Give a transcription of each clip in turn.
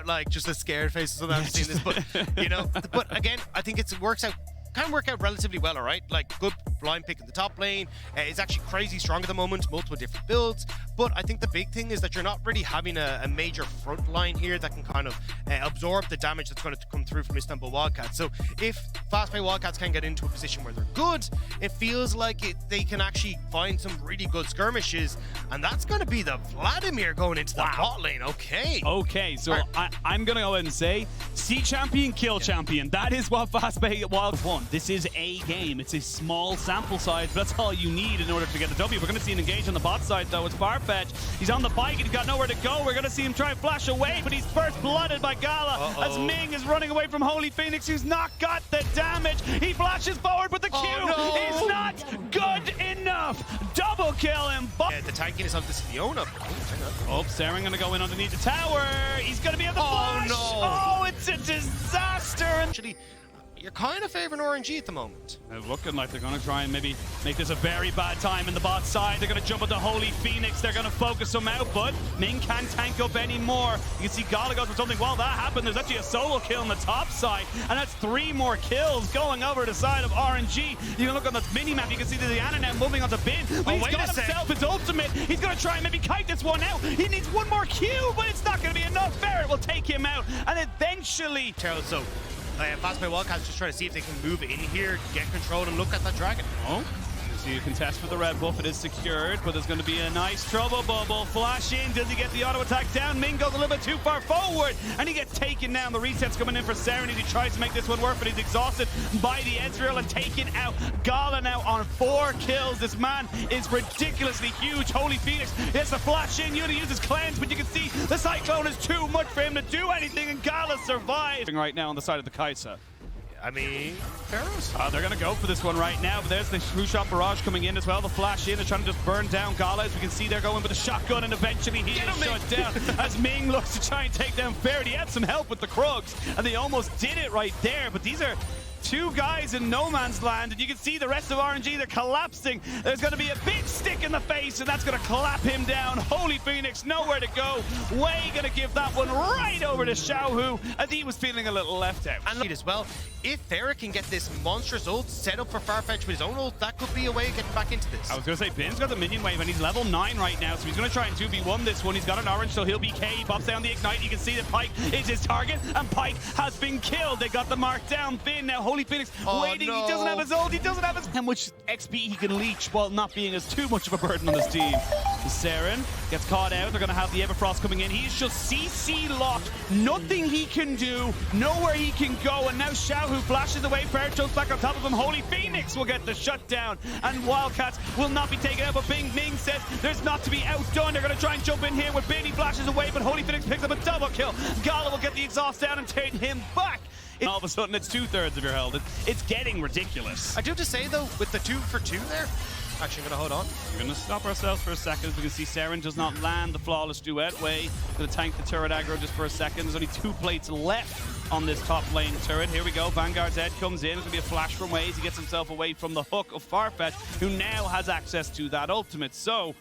like just a scared face or something after seeing this, but you know, but again, I think it works out. Can work out relatively well, all right? Like, good blind pick in the top lane. It's actually crazy strong at the moment, multiple different builds. But I think the big thing is that you're not really having a major front line here that can kind of absorb the damage that's going to come through from Istanbul Wildcats. So if fast-play Wildcats can get into a position where they're good, it feels like they can actually find some really good skirmishes, and that's going to be the Vladimir going into the bot lane. Okay, so I'm going to go ahead and say, see champion, kill champion. That is what fast-play Wild won. This is a game. It's a small sample size, but that's all you need in order to get the W. We're going to see him engage on the bot side, though. It's Farfetch. He's on the bike and he's got nowhere to go. We're going to see him try and flash away, but he's first blooded by Gala as Ming is running away from Holyphoenix, who's not got the damage. He flashes forward, but the Q is not good enough. Double kill him. The tankiness of this Leona. Oh, Serin going to go in underneath the tower. He's going to be able to flash. Oh, it's a disaster. Actually, you're kind of favoring RNG at the moment. They're looking like they're going to try and maybe make this a very bad time in the bot side. They're going to jump into Holyphoenix. They're going to focus him out, but Ming can't tank up anymore. You can see Gala goes for something. While that happened, there's actually a solo kill on the top side, and that's 3 more kills going over the side of RNG. You can look on the mini-map. You can see the Diana now moving on the bin. But he's got himself his ultimate. He's going to try and maybe kite this one out. He needs one more Q, but it's not going to be enough. Ferret will take him out, and eventually... So, fast-play Wildcats just trying to see if they can move in here, get control, and look at that dragon. Oh, so you contest for the red buff. It is secured, but there's going to be a nice trouble bubble. Flash in. Does he get the auto attack down? Ming goes a little bit too far forward, and he gets taken down. The reset's coming in for Serin. He tries to make this one work, but he's exhausted by the Ezreal and taken out. Gala now on 4 kills. This man is ridiculously huge. Holyphoenix has to flash in. Yuna uses cleanse, but you can see the Cyclone is too much for him to do anything, and Gala surviving right now on the side of the Kaisa. I mean, Pharaohs. They're going to go for this one right now, but there's the true-shot barrage coming in as well. The flash in, they're trying to just burn down Gala. As we can see, they're going with a shotgun, and eventually he is shut down as Ming looks to try and take down Ferret. He had some help with the Krugs, and they almost did it right there, but these are 2 guys in no man's land, and you can see the rest of RNG, they're collapsing. There's going to be a big stick in the face, and that's going to clap him down. Holyphoenix, nowhere to go. Way going to give that one right over to Xiaohu, as he was feeling a little left out. And as well, if Ferret can get this monstrous ult set up for Farfetch with his own ult, that could be a way of getting back into this. I was going to say, Bin's got the minion wave, and he's level 9 right now, so he's going to try and 2v1 this one. He's got an orange, so he'll be K. He pops down the ignite. You can see that Pike is his target, and Pike has been killed. They got the mark down. Bin now, Holyphoenix waiting. He doesn't have his ult. He doesn't have his... How much XP he can leech while not being as too much of a burden on this team. Serin gets caught out. They're going to have the Everfrost coming in. He's just CC locked. Nothing he can do. Nowhere he can go. And now Xiaohu flashes away. Ferret jumps back on top of him. Holyphoenix will get the shutdown. And Wildcats will not be taken out. But Ming says there's not to be outdone. They're going to try and jump in here with Bin. He flashes away, but Holyphoenix picks up a double kill. Gala will get the exhaust down and take him back. And all of a sudden, it's 2/3 of your health. It's getting ridiculous. I do have to say, though, with the 2 for 2 there, actually, I'm going to hold on. We're going to stop ourselves for a second. We can see Serin does not land the flawless duet way. Going to tank the turret aggro just for a second. There's only 2 plates left on this top lane turret. Here we go. Vanguard's head comes in. It's going to be a flash from Waze. He gets himself away from the hook of Farfetch, who now has access to that ultimate. So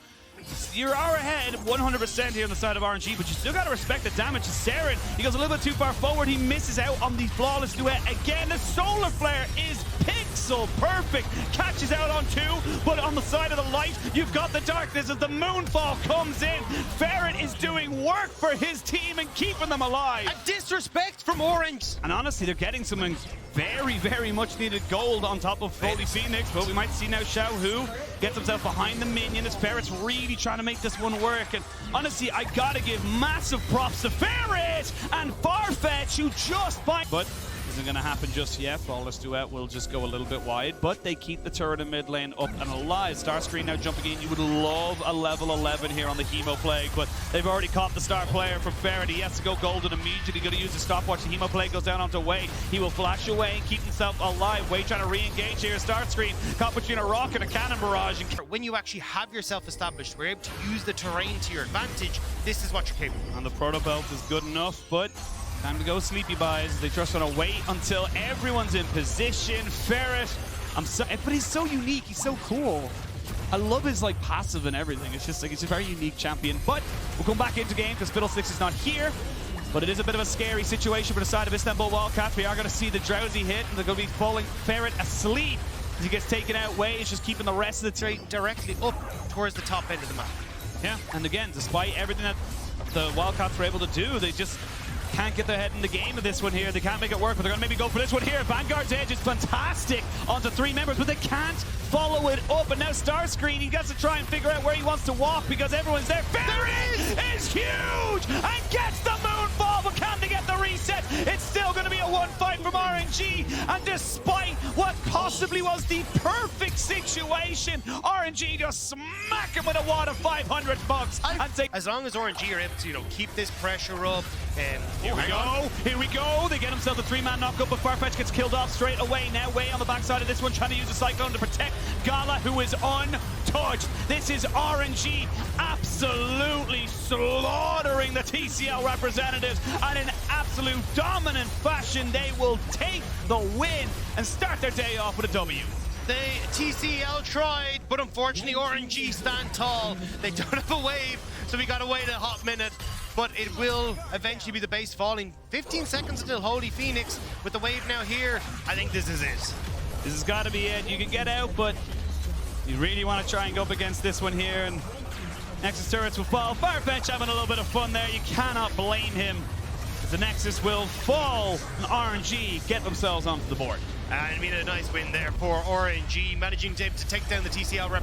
you are ahead 100% here on the side of RNG, but you still got to respect the damage to Serin. He goes a little bit too far forward. He misses out on the flawless duet again. The solar flare is pixel perfect. Catches out on 2, but on the side of the light, you've got the darkness as the moonfall comes in. Ferret is doing work for his team and keeping them alive. A disrespect from Orange. And honestly, they're getting some very, very much needed gold on top of Holyphoenix, but we might see now Xiaohu gets himself behind the minion as Ferret's really trying to make this one work. And honestly, I gotta give massive props to Ferret and Farfetch, who just but isn't going to happen just yet. Flawless duet will just go a little bit wide, but they keep the turret in mid lane up and alive. Starscreen now jumping in. You would love a level 11 here on the Hemo Plague, but they've already caught the star player from Ferret. He has to go golden immediately. Going to use the stopwatch. The Hemo Plague goes down onto Wei. He will flash away and keep himself alive. Wei trying to re-engage here. Starscreen caught between a rock and a cannon barrage. When you actually have yourself established, we're able to use the terrain to your advantage. This is what you're capable of. And the proto belt is good enough, but time to go sleepy buys. They just want to wait until everyone's in position. Ferret, but he's so unique. He's so cool. I love his like passive and everything. It's just like, it's a very unique champion. But we'll come back into game because Fiddlesticks is not here. But it is a bit of a scary situation for the side of Istanbul Wildcats. We are going to see the drowsy hit, and they're going to be falling Ferret asleep as he gets taken out. Waves just keeping the rest of the team Directly up towards the top end of the map. Yeah, and again, despite everything that the Wildcats were able to do, they just can't get their head in the game of this one here. They can't make it work, but they're going to maybe go for this one here. Vanguard's edge is fantastic onto 3 members, but they can't follow it up. And now Starscreen, he gets to try and figure out where he wants to walk because everyone's there. Ferret is huge and gets the moonfall, but can they get the reset? It's still going to be a 1-5 from RNG, and despite what possibly was the perfect situation, RNG just smack him with a wad of $500 and say, as long as RNG are able to, keep this pressure up. Here we go. They get themselves a 3-man knockup, but Farfetch gets killed off straight away. Now way on the backside of this one, trying to use a Cyclone to protect Gala, who is untouched. This is RNG absolutely slaughtering the TCL representatives, and in absolute dominant fashion, they will take the win and start their day off with a W. The TCL tried, but unfortunately RNG stand tall. They don't have a wave, so we gotta wait a hot minute. But it will eventually be the base falling. 15 seconds until Holyphoenix with the wave now here. I think this is it. This has got to be it. You can get out, but you really want to try and go up against this one here. And Nexus turrets will fall. Farfetch having a little bit of fun there. You cannot blame him. The Nexus will fall, and RNG get themselves onto the board. And it made a nice win there for RNG, managing to take down the TCL rep.